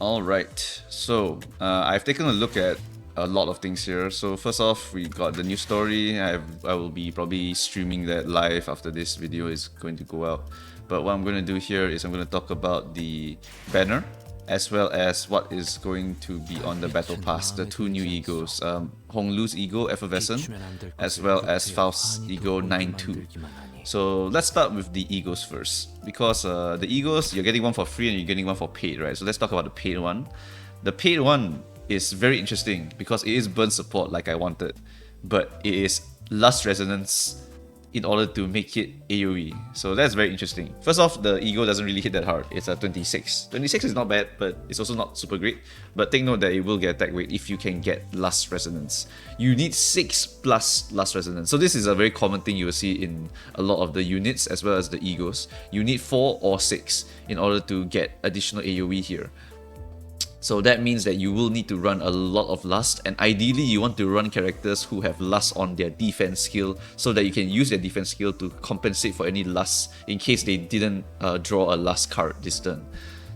Alright, so I've taken a look at a lot of things here. So first off, we got the new story. I will be probably streaming that live after this video is going to go out. But what I'm going to do here is I'm going to talk about the banner, as well as what is going to be on the battle pass, the two new egos, Honglu's ego, Effervescent, as well as Faust's ego 9-2. So let's start with the egos first, because the egos, you're getting one for free and you're getting one for paid, right? So let's talk about the paid one. The paid one is very interesting because it is burn support like I wanted, but it is lust resonance in order to make it AoE. So that's very interesting. First off, the ego doesn't really hit that hard. It's a 26. 26 is not bad, but it's also not super great. But take note that it will get attack weight if you can get lust resonance. You need 6 plus lust resonance. So this is a very common thing you will see in a lot of the units as well as the egos. You need 4 or 6 in order to get additional AoE here. So that means that you will need to run a lot of lust, and ideally you want to run characters who have lust on their defense skill so that you can use their defense skill to compensate for any lust in case they didn't draw a lust card this turn.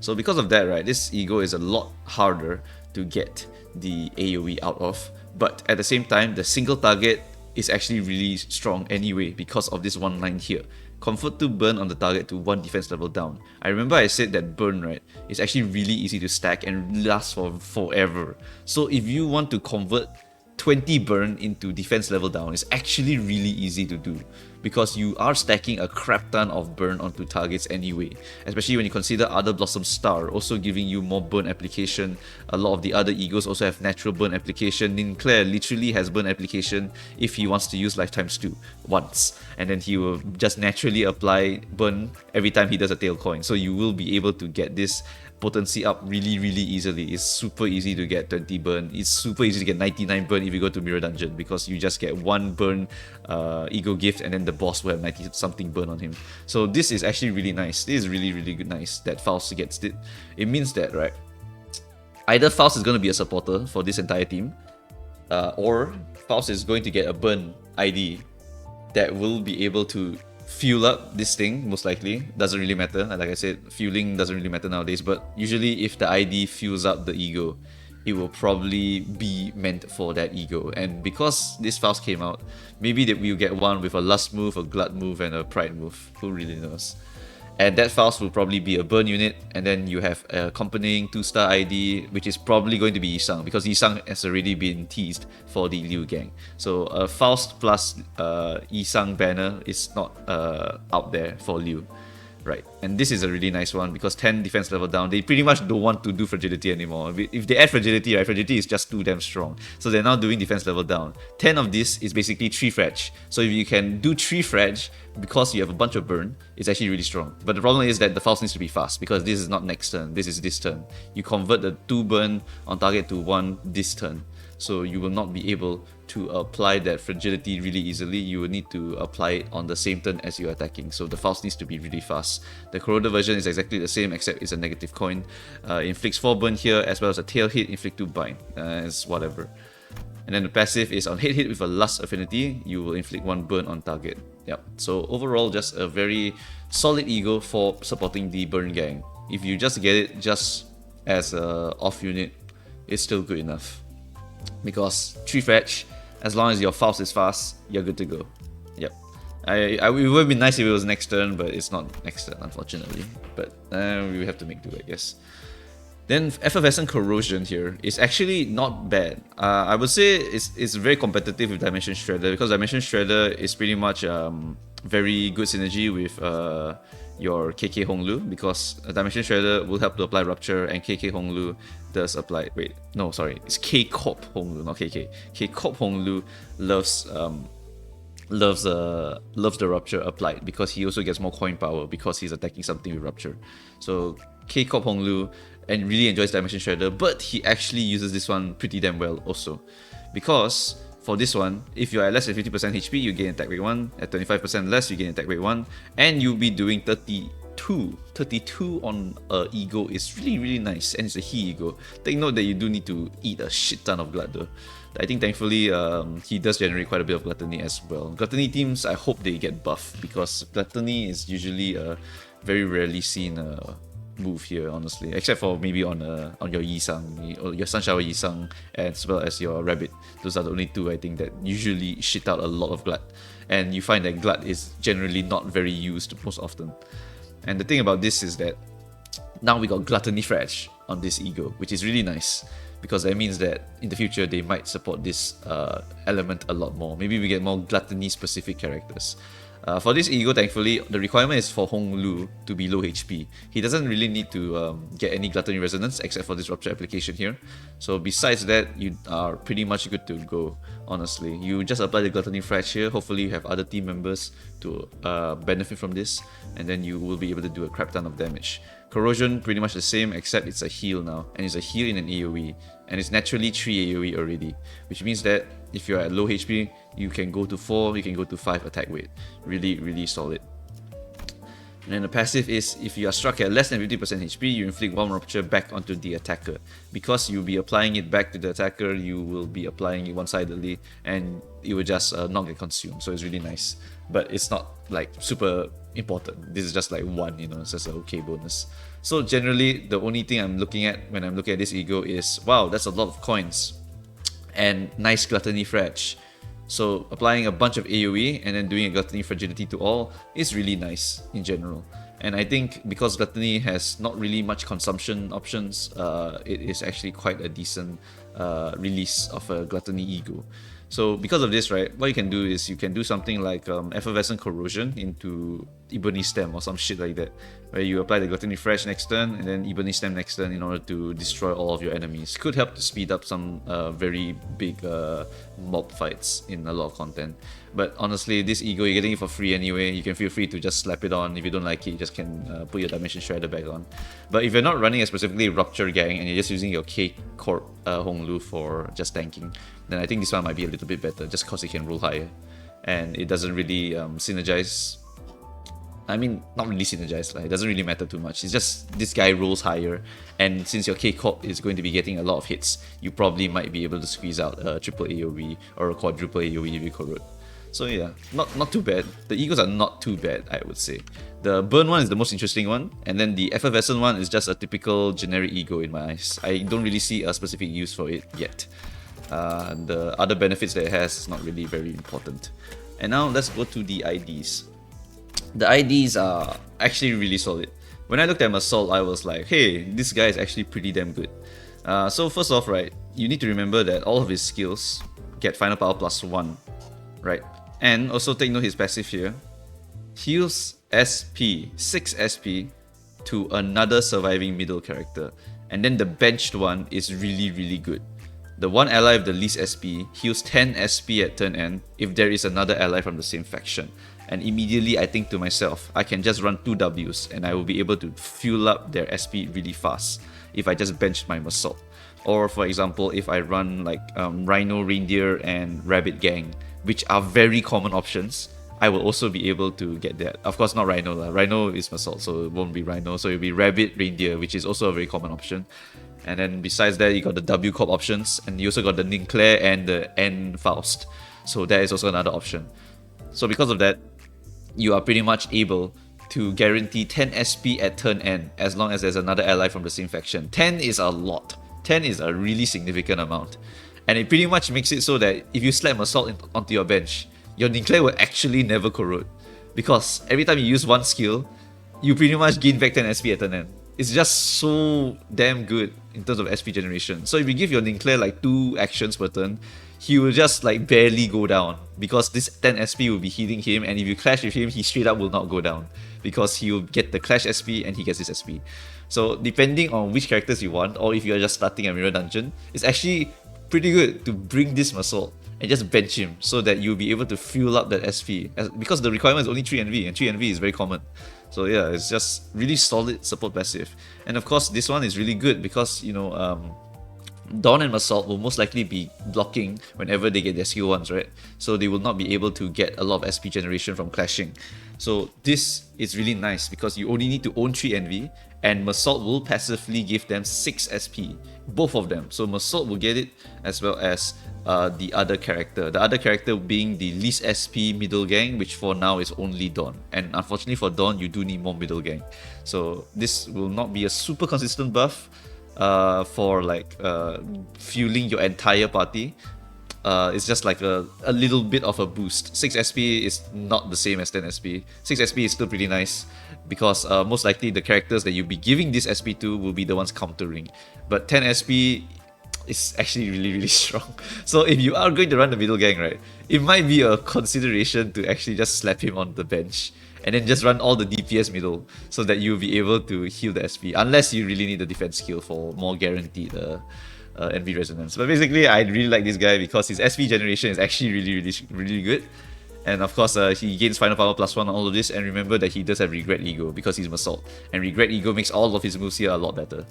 So because of that, right, this ego is a lot harder to get the AoE out of, but at the same time the single target is actually really strong anyway because of this one line here. Convert to burn on the target to 1 defense level down. I remember I said that burn, right, is actually really easy to stack and lasts for forever. So if you want to convert 20 burn into defense level down, it's actually really easy to do because you are stacking a crap ton of burn onto targets anyway, especially when you consider other Blossom Star also giving you more burn application. A lot of the other egos also have natural burn application. Ninclair literally has burn application if he wants to use Lifetimes 2 once, and then he will just naturally apply burn every time he does a tail coin. So you will be able to get this potency up really easily. It's super easy to get 20 burn. It's super easy to get 99 burn if you go to Mirror Dungeon because you just get 1 burn ego gift and then the boss will have 90 something burn on him. So this is actually really nice. This is really good nice that Faust gets it. It means that, right, either Faust is going to be a supporter for this entire team, or Faust is going to get a burn ID that will be able to fuel up this thing. Most likely, doesn't really matter. Like I said, fueling doesn't really matter nowadays, but usually if the ID fuels up the ego, it will probably be meant for that ego. And because this Faust came out, maybe that we'll get one with a lust move, a glut move, and a pride move. Who really knows? And that Faust will probably be a burn unit, and then you have a accompanying 2-star ID, which is probably going to be Yisang, because Yisang has already been teased for the Liu gang. So a Faust plus Yisang banner is not out there for Liu. Right, and this is a really nice one because 10 defense level down, they pretty much don't want to do fragility anymore. If they add fragility, right, fragility is just too damn strong. So they're now doing defense level down. 10 of this is basically 3 frag. So if you can do 3 frag because you have a bunch of burn, it's actually really strong. But the problem is that the Faust needs to be fast because this is not next turn, this is this turn. You convert the 2 burn on target to 1 this turn. So you will not be able to apply that fragility really easily. You will need to apply it on the same turn as you're attacking. So the Faust needs to be really fast. The Corroded version is exactly the same, except it's a negative coin. Inflicts 4 burn here, as well as a tail hit, inflict 2 bind. It's whatever. And then the passive is on hit with a lust affinity, you will inflict 1 burn on target. Yep. So overall, just a very solid ego for supporting the burn gang. If you just get it just as a off unit, it's still good enough. Because 3 fetch, as long as your Faust is fast, you're good to go. Yep. It would be nice if it was next turn, but it's not next turn, unfortunately. But we have to make do, I guess. Then Effervescent Corrosion here is actually not bad. I would say it's very competitive with Dimension Shredder because Dimension Shredder is pretty much very good synergy with your KK Honglu, because Dimension Shredder will help to apply Rupture, and KK Honglu does apply. Wait, no, sorry, it's K Corp Honglu, not KK. K Corp Honglu loves the Rupture applied because he also gets more coin power because he's attacking something with Rupture. So K Corp Honglu and really enjoys Dimension Shredder, but he actually uses this one pretty damn well also, because for this one, if you're at less than 50% HP, you gain attack rate 1. At 25% less, you gain attack rate 1. And you'll be doing 32. 32 on ego is really nice, and it's a he ego. Take note that you do need to eat a shit ton of Glut though. I think thankfully he does generate quite a bit of Gluttony as well. Gluttony teams, I hope they get buffed, because Gluttony is usually very rarely seen move here, honestly, except for maybe on your Yisang, or your Sunshower Yisang, as well as your Rabbit. Those are the only two I think that usually shit out a lot of Glut, and you find that Glut is generally not very used most often. And the thing about this is that now we got Gluttony Fretch on this Ego, which is really nice, because that means that in the future they might support this element a lot more. Maybe we get more Gluttony specific characters. For this Ego, thankfully, the requirement is for Hong Lu to be low HP. He doesn't really need to get any Gluttony Resonance except for this Rupture application here. So besides that, you are pretty much good to go, honestly. You just apply the Gluttony Fretch here. Hopefully you have other team members to benefit from this, and then you will be able to do a crap ton of damage. Corrosion, pretty much the same, except it's a heal now, and it's a heal in an AoE, and it's naturally 3 AoE already, which means that if you're at low HP, you can go to 4, you can go to 5 attack weight. Really, really solid. And then the passive is, if you are struck at less than 50% HP, you inflict 1 Rupture back onto the attacker. Because you'll be applying it back to the attacker, you will be applying it one-sidedly, and it will just not get consumed, so it's really nice. But it's not like super important. This is just like 1, you know, it's just an okay bonus. So generally, the only thing I'm looking at when I'm looking at this Ego is, wow, that's a lot of coins. And nice Gluttony Fretch. So applying a bunch of AoE and then doing a Gluttony Fragility to all is really nice in general. And I think because Gluttony has not really much consumption options, it is actually quite a decent release of a Gluttony Ego. So because of this, right, what you can do is you can do something like Effervescent Corrosion into Ebony Stem or some shit like that, where you apply the Gluttony Fresh next turn and then Ebony Stem next turn in order to destroy all of your enemies. Could help to speed up some very big mob fights in a lot of content. But honestly, this Ego, you're getting it for free anyway. You can feel free to just slap it on. If you don't like it, you just can put your Dimension Shredder back on. But if you're not running a specifically Rupture Gang and you're just using your K-Corp Hong Lu for just tanking, then I think this one might be a little bit better, just because it can roll higher. And it doesn't really synergize. I mean, not really synergize, like, it doesn't really matter too much. It's just this guy rolls higher, and since your K-Corp is going to be getting a lot of hits, you probably might be able to squeeze out a triple AoE or a quadruple AoE if you corrode. So yeah, not too bad. The Egos are not too bad, I would say. The Burn one is the most interesting one, and then the Effervescent one is just a typical generic Ego in my eyes. I don't really see a specific use for it yet. The other benefits that it has is not really very important. And now let's go to the IDs. The IDs are actually really solid. When I looked at Meursault, I was like, hey, this guy is actually pretty damn good. So first off, right, you need to remember that all of his skills get Final Power +1, right? And also take note his passive here. Heals SP, 6 SP to another surviving middle character. And then the benched one is really, really good. The one ally with the least SP heals 10 SP at turn end if there is another ally from the same faction. And immediately I think to myself, I can just run 2 Ws and I will be able to fuel up their SP really fast if I just bench my Meursault. Or for example, if I run like Rhino, Reindeer and Rabbit Gang, which are very common options, I will also be able to get that. Of course, not Rhino lah. Rhino is Meursault, so it won't be Rhino. So it'll be Rabbit, Reindeer, which is also a very common option. And then besides that, you got the W Corp options, and you also got the Ninclair and the N Faust. So that is also another option. So because of that, you are pretty much able to guarantee 10 SP at turn end as long as there's another ally from the same faction. 10 is a lot. 10 is a really significant amount. And it pretty much makes it so that if you slap Meursault onto your bench, your Ninclair will actually never corrode. Because every time you use one skill, you pretty much gain back 10 SP at turn end. It's just so damn good in terms of SP generation. So if you give your Ninclair like 2 actions per turn, he will just like barely go down, because this 10 SP will be healing him, and if you clash with him, he straight up will not go down, because he will get the clash SP and he gets his SP. So depending on which characters you want, or if you're just starting a mirror dungeon, it's actually pretty good to bring this Meursault and just bench him so that you'll be able to fuel up that SP, because the requirement is only 3 NV, and 3 NV is very common. So yeah, it's just really solid support passive. And of course, this one is really good because, you know, Dawn and Meursault will most likely be blocking whenever they get their skill 1s, right? So they will not be able to get a lot of SP generation from clashing. So this is really nice because you only need to own 3 NV, and Meursault will passively give them 6 SP, both of them. So Meursault will get it as well as the other character. The other character being the least SP middle gang, which for now is only Dawn. And unfortunately for Dawn, you do need more middle gang. So this will not be a super consistent buff for like fueling your entire party. It's just like a little bit of a boost. 6 SP is not the same as 10 SP. 6 SP is still pretty nice because most likely the characters that you'll be giving this SP to will be the ones countering. But 10 SP is actually really strong. So if you are going to run the middle gang, right, it might be a consideration to actually just slap him on the bench and then just run all the DPS middle so that you'll be able to heal the SP, unless you really need the defense skill for more guaranteed NV resonance. But basically, I really like this guy because his SP generation is actually really good. And of course, he gains final power +1 on all of this. And remember that he does have regret ego because he's Meursault, and regret ego makes all of his moves here a lot better.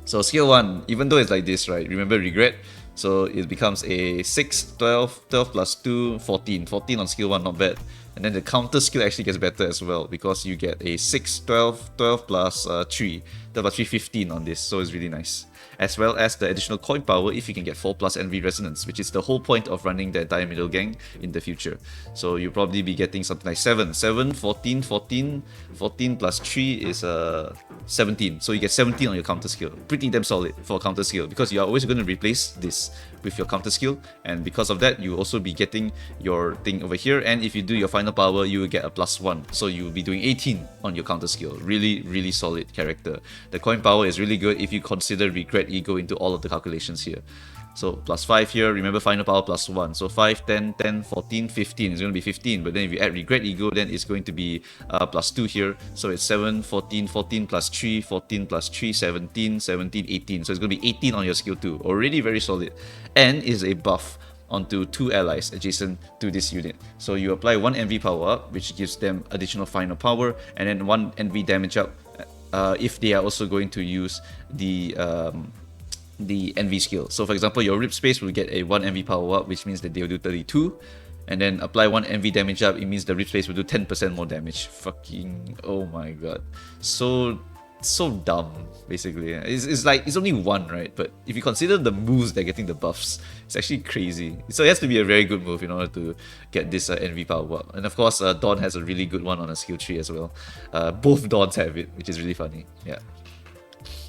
So skill 1, even though it's like this, right? Remember regret, so it becomes a 6, 12, 12 plus 2, 14. 14 on skill 1, not bad. And then the counter skill actually gets better as well because you get a 6, 12, 12 plus 3, 12 plus 3, 15 on this, so it's really nice. As well as the additional coin power if you can get 4 plus NV resonance, which is the whole point of running the entire middle gang in the future. So you'll probably be getting something like 7, 14, 14, 14 plus 3 is 17. So you get 17 on your counter skill. Pretty damn solid for a counter skill because you are always going to replace this with your counter skill, and because of that you will also be getting your thing over here, and if you do your final power you will get a +1, so you will be doing 18 on your counter skill. Really solid character. The coin power is really good if you consider regret ego into all of the calculations here. So +5 here, remember final power +1, so 5, 10, 10, 14, 15, it's going to be 15, but then if you add regret ego then it's going to be +2 here, so it's 7, 14, 14 plus 3, 14 plus 3, 17, 17, 18, so it's going to be 18 on your skill 2, already very solid, and is a buff onto 2 allies adjacent to this unit. So you apply 1 NV power up, which gives them additional final power, and then 1 NV damage up if they are also going to use the NV skill. So for example, your rip space will get a 1 NV power up, which means that they will do 32, and then apply 1 NV damage up, it means the rip space will do 10% more damage. Fucking, oh my god, so dumb. Basically, it's like it's only 1, right? But if you consider the moves they're getting the buffs, it's actually crazy. So it has to be a very good move in order to get this NV power up. And of course, Dawn has a really good one on a skill tree as well. Both Dawns have it, which is really funny. Yeah.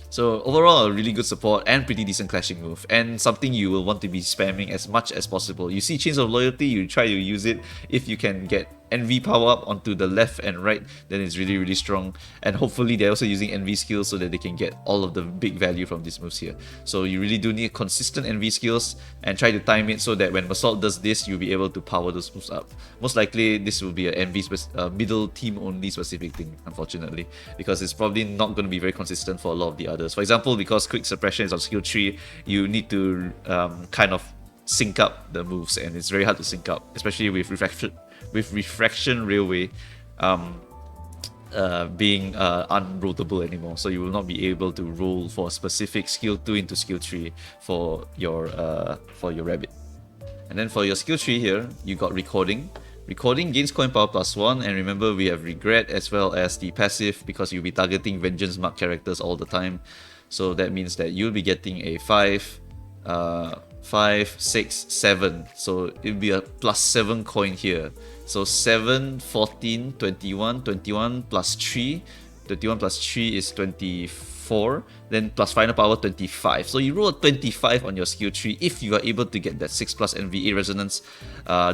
So overall, a really good support and pretty decent clashing move, and something you will want to be spamming as much as possible. You see Chains of Loyalty, you try to use it. If you can get NV power up onto the left and right, then it's really strong. And hopefully they're also using NV skills so that they can get all of the big value from these moves here. So you really do need consistent NV skills and try to time it so that when Meursault does this, you'll be able to power those moves up. Most likely this will be a middle team only specific thing, unfortunately, because it's probably not going to be very consistent for a lot of the others. For example, because quick suppression is on skill 3, you need to kind of sync up the moves, and it's very hard to sync up, especially with refraction railway being unrollable anymore, so you will not be able to roll for a specific skill 2 into skill 3 for your rabbit. And then for your skill 3 here, you got recording. Recording gains coin power +1, and remember we have regret as well as the passive because you'll be targeting vengeance mark characters all the time. So that means that you'll be getting a 5, 6, 7. So it'll be a +7 coin here. So 7, 14, 21, 21 plus 3. 21 plus 3 is 24. Then plus final power 25. So you roll a 25 on your skill tree if you are able to get that 6 plus NVA resonance.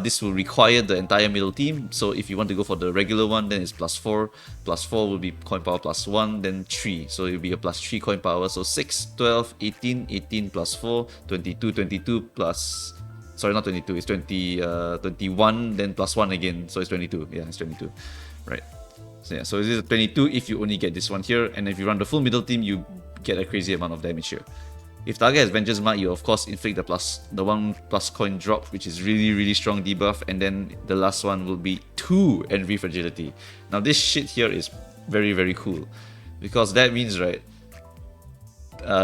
This will require the entire middle team. So if you want to go for the regular one, then it's +4. +4 will be coin power +1, then 3. So it will be a +3 coin power. So 6, 12, 18, 18 plus 4, 22, 22 plus... Sorry, not 22, it's 21, then +1 again. So it's 22. Yeah, it's 22. Right. So yeah, so this is 22 if you only get this one here. And if you run the full middle team, you get a crazy amount of damage here. If target has Vengeance Mark, you of course inflict the 1+ coin drop, which is really strong debuff, and then the last one will be 2 Envy Fragility. Now this shit here is very cool, because that means, right,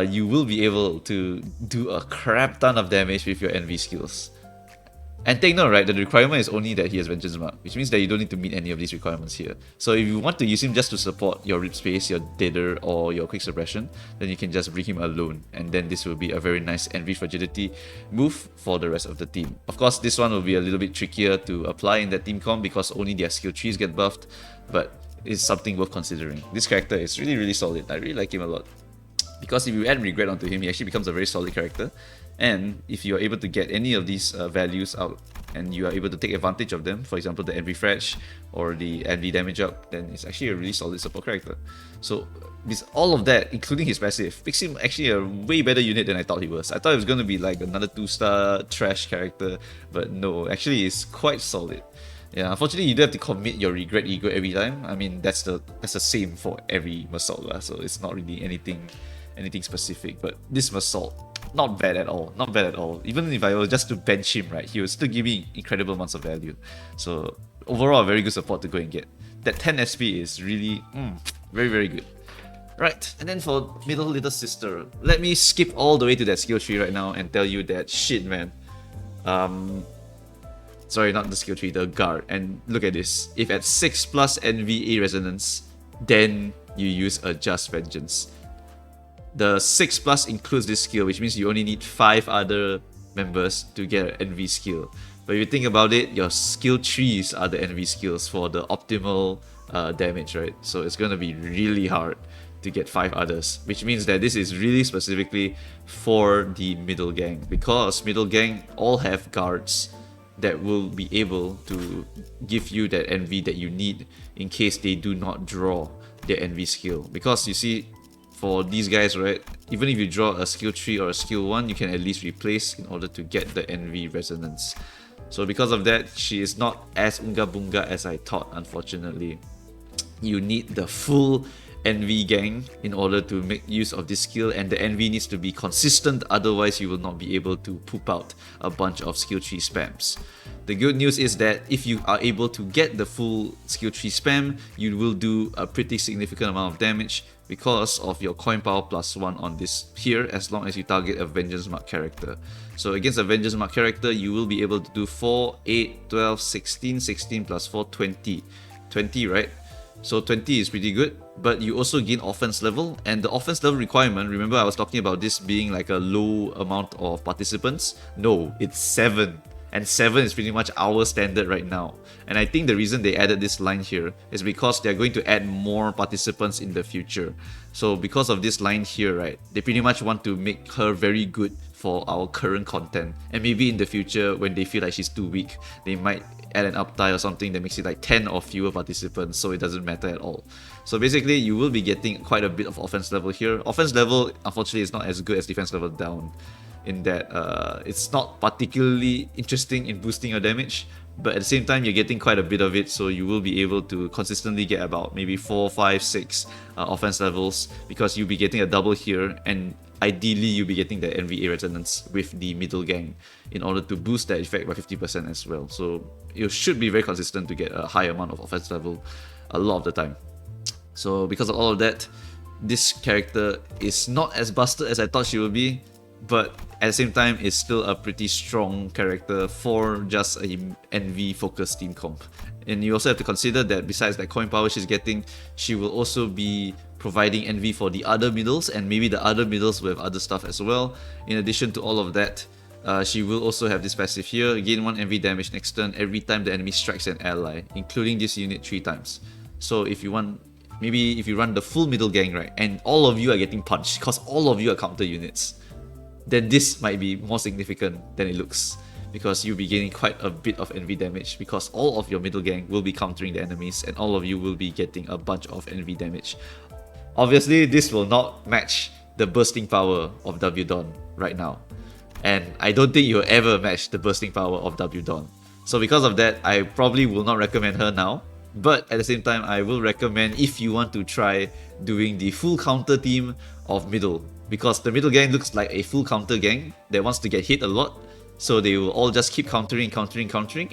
you will be able to do a crap ton of damage with your envy skills. And take note, right, that the requirement is only that he has Vengeance Mark, which means that you don't need to meet any of these requirements here. So if you want to use him just to support your Rip Space, your Dither, or your Quick Suppression, then you can just bring him alone, and then this will be a very nice Envy Fragility move for the rest of the team. Of course, this one will be a little bit trickier to apply in that team comp because only their skill trees get buffed, but it's something worth considering. This character is really, really solid. I really like him a lot. Because if you add Regret onto him, he actually becomes a very solid character. And if you are able to get any of these values out and you are able to take advantage of them, for example the Envy Fretch or the Envy Damage Up, then it's actually a really solid support character. So with all of that, including his passive, makes him actually a way better unit than I thought he was. I thought it was going to be like another 2-star trash character, but no, actually he's quite solid. Yeah, unfortunately you do have to commit your Regret Ego every time. I mean, that's the same for every Meursault, so it's not really anything specific. But this Meursault, not bad at all, not bad at all. Even if I were just to bench him, right, he would still give me incredible amounts of value. So overall, a very good support to go and get. That 10 SP is really very, very good. Right, and then for middle little sister, let me skip all the way to that skill tree right now and tell you that shit, man. Sorry, not the skill tree, the guard. And look at this. If at 6 plus NVA resonance, then you use a Just Vengeance. The 6 plus includes this skill, which means you only need 5 other members to get an NV skill. But if you think about it, your skill trees are the NV skills for the optimal damage, right? So it's gonna be really hard to get 5 others, which means that this is really specifically for the middle gang, because middle gang all have guards that will be able to give you that NV that you need in case they do not draw their NV skill. Because you see, for these guys, right, even if you draw a skill 3 or a skill 1, you can at least replace in order to get the NV resonance. So because of that, she is not as unga bunga as I thought, unfortunately. You need the full NV gang in order to make use of this skill, and the NV needs to be consistent, otherwise you will not be able to poop out a bunch of skill tree spams. The good news is that if you are able to get the full skill tree spam, you will do a pretty significant amount of damage because of your coin power +1 on this here, as long as you target a Vengeance Mark character. So against a Vengeance Mark character, you will be able to do 4, 8, 12, 16, 16 plus 4, 20. 20, right? So 20 is pretty good, but you also gain offense level, and the offense level requirement, remember I was talking about this being like a low amount of participants? No, it's 7. And 7 is pretty much our standard right now. And I think the reason they added this line here is because they're going to add more participants in the future. So because of this line here, right, they pretty much want to make her very good for our current content. And maybe in the future, when they feel like she's too weak, they might add an uptie or something that makes it like 10 or fewer participants, so it doesn't matter at all. So basically, you will be getting quite a bit of offense level here. Offense level, unfortunately, is not as good as defense level down, in that it's not particularly interesting in boosting your damage, but at the same time you're getting quite a bit of it, so you will be able to consistently get about maybe 4, 5, 6 offense levels, because you'll be getting a double here, and ideally you'll be getting the NVA resonance with the middle gang in order to boost that effect by 50% as well. So you should be very consistent to get a high amount of offense level a lot of the time. So because of all of that, this character is not as busted as I thought she would be, but at the same time, it's still a pretty strong character for just a NV focused team comp. And you also have to consider that besides that coin power she's getting, she will also be providing NV for the other middles, and maybe the other middles will have other stuff as well. In addition to all of that, she will also have this passive here, gain 1 NV damage next turn every time the enemy strikes an ally, including this unit 3 times. So if you want, maybe if you run the full middle gang, right, and all of you are getting punched because all of you are counter units, then this might be more significant than it looks, because you'll be gaining quite a bit of NV damage, because all of your middle gang will be countering the enemies and all of you will be getting a bunch of NV damage. Obviously, this will not match the bursting power of WDon right now, and I don't think you'll ever match the bursting power of WDon. So because of that, I probably will not recommend her now, but at the same time, I will recommend if you want to try doing the full counter team of middle, because the middle gang looks like a full counter gang that wants to get hit a lot. So they will all just keep countering,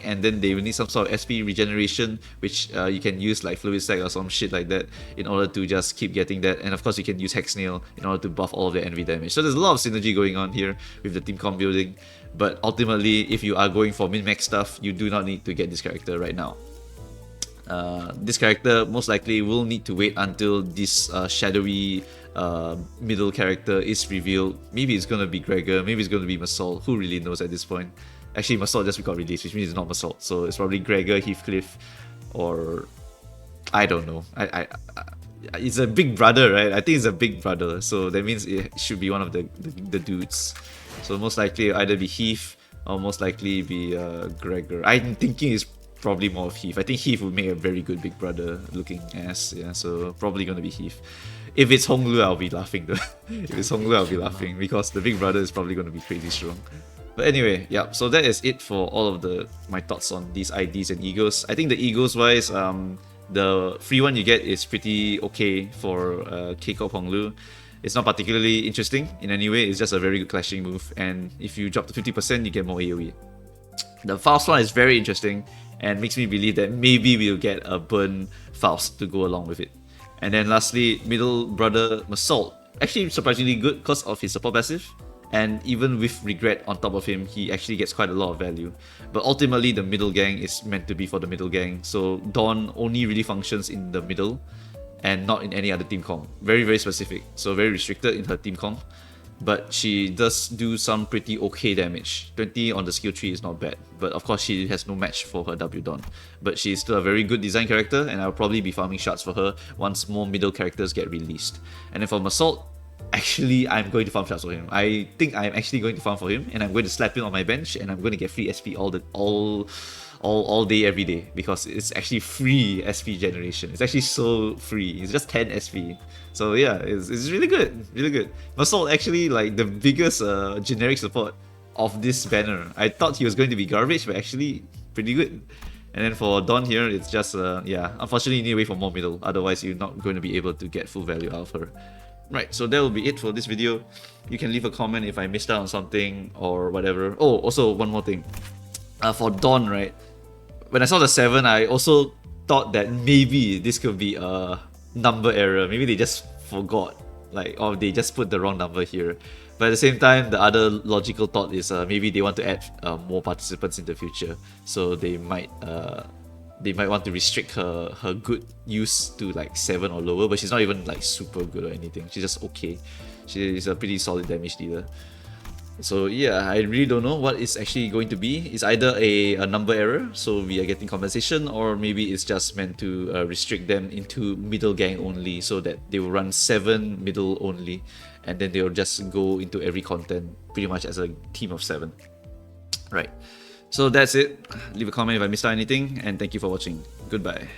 and then they will need some sort of SP regeneration, which you can use like Fluid Stack or some shit like that in order to just keep getting that. And of course you can use Hex Nail in order to buff all of their envy damage. So there's a lot of synergy going on here with the team comp building. But ultimately, if you are going for min-max stuff, you do not need to get this character right now. This character most likely will need to wait until this shadowy middle character is revealed. Maybe it's gonna be Gregor, maybe it's gonna be Middlesault, who really knows at this point. Actually, Meursault just got released, which means it's not Middlesault, so it's probably Gregor, Heathcliff, or I don't know. It's a big brother, right? I think it's a big brother, so that means it should be one of the dudes. So most likely it'll either be Heath or most likely be Gregor. I'm thinking it's probably more of Heath. I think Heath would make a very good big brother looking ass, yeah, so probably gonna be Heath. If it's Honglu, I'll be laughing though. If it's Honglu, I'll be laughing because the big brother is probably gonna be crazy strong. But anyway, yeah, so that is it for all of my thoughts on these IDs and egos. I think the egos wise, the free one you get is pretty okay for K-Corp Honglu. It's not particularly interesting in any way, it's just a very good clashing move, and if you drop to 50%, you get more AoE. The Faust one is very interesting and makes me believe that maybe we'll get a burn Faust to go along with it. And then lastly, middle brother Meursault. Actually surprisingly good because of his support passive, and even with regret on top of him, he actually gets quite a lot of value. But ultimately the middle gang is meant to be for the middle gang, so Dawn only really functions in the middle and not in any other team comp. Very, very specific, so very restricted in her team comp. But she does do some pretty okay damage. 20 on the skill tree is not bad, but of course she has no match for her W Dawn. But she's still a very good design character, and I'll probably be farming shards for her once more middle characters get released. And then for Meursault, actually I'm going to farm shards for him. I think I'm actually going to farm for him, and I'm going to slap him on my bench, and I'm going to get free SP all day, every day, because it's actually free SP generation. It's actually so free. It's just 10 SP. So yeah, it's really good, really good. Meursault actually like the biggest generic support of this banner. I thought he was going to be garbage, but actually pretty good. And then for Dawn here, it's just yeah, unfortunately you need to wait for more middle, otherwise you're not going to be able to get full value out of her. Right, so that will be it for this video. You can leave a comment if I missed out on something or whatever. Oh, also one more thing. For Dawn, right? When I saw the 7, I also thought that maybe this could be a number error. Maybe they just forgot, like, or they just put the wrong number here. But at the same time, the other logical thought is maybe they want to add more participants in the future, so they might want to restrict her good use to like 7 or lower. But she's not even like super good or anything. She's just okay. She is a pretty solid damage dealer. So yeah, I really don't know what it's actually going to be. It's either a number error, so we are getting compensation, or maybe it's just meant to restrict them into middle gang only, so that they will run 7 middle only, and then they will just go into every content pretty much as a team of 7. Right, so that's it. Leave a comment if I missed out anything, and thank you for watching. Goodbye.